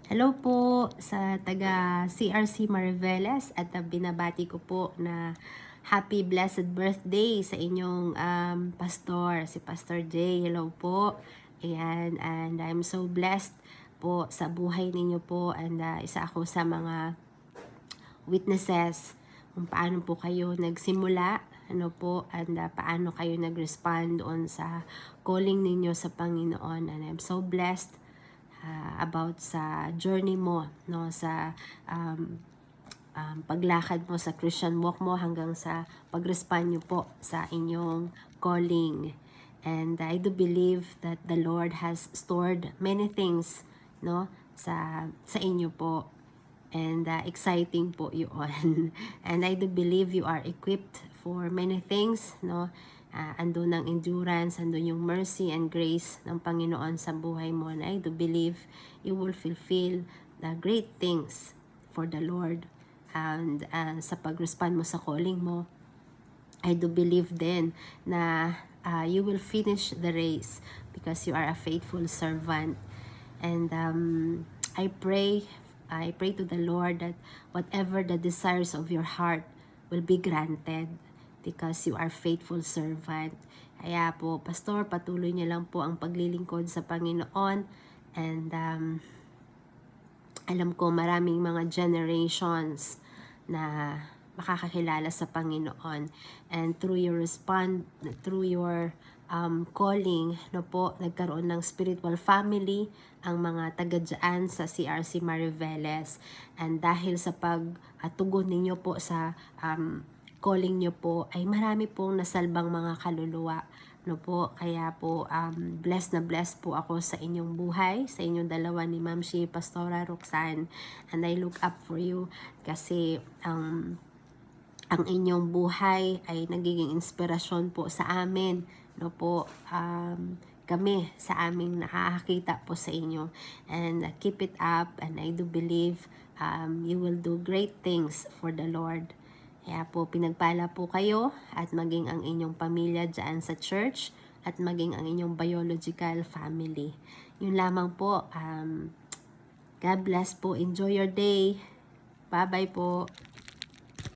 Hello po sa taga CRC Mariveles at binabati ko po na happy blessed birthday sa inyong pastor, si Pastor Jay. Hello po. Ayan, and I'm so blessed po sa buhay ninyo po, and isa ako sa mga witnesses kung paano po kayo nagsimula, ano po, and paano kayo nag-respond doon sa calling ninyo sa Panginoon. And I'm so blessed about sa journey mo, no, sa paglakad mo sa Christian walk mo hanggang sa pag-respond nyo po sa inyong calling. And I do believe that the Lord has stored many things, no, sa inyo po. And exciting po yun. And I do believe you are equipped for many things, no. Andun ang endurance, andun yung mercy and grace ng Panginoon sa buhay mo. And I do believe you will fulfill the great things for the Lord. And sa pag-respond mo sa calling mo, I do believe then na you will finish the race because you are a faithful servant. And I pray to the Lord that whatever the desires of your heart will be granted because you are faithful servant. Kaya po, Pastor, patuloy niyo lang po ang paglilingkod sa Panginoon. And alam ko maraming mga generations na makakakilala sa Panginoon. And through your calling, no po, nagkaroon ng spiritual family ang mga taga dyan sa CRC Mariveles. And dahil sa pagtugon ninyo po sa calling nyo po, ay marami pong nasalbang mga kaluluwa, no po. Kaya po, blessed na blessed po ako sa inyong buhay, sa inyong dalawa ni Ma'am Shi, Pastora Roxanne. And I look up for you kasi ang inyong buhay ay nagiging inspirasyon po sa amin, no po. Kami sa aming nakakakita po sa inyo. And keep it up, and I do believe you will do great things for the Lord. Kaya po, pinagpala po kayo at maging ang inyong pamilya dyan sa church at maging ang inyong biological family. Yun lamang po. God bless po. Enjoy your day. Bye-bye po.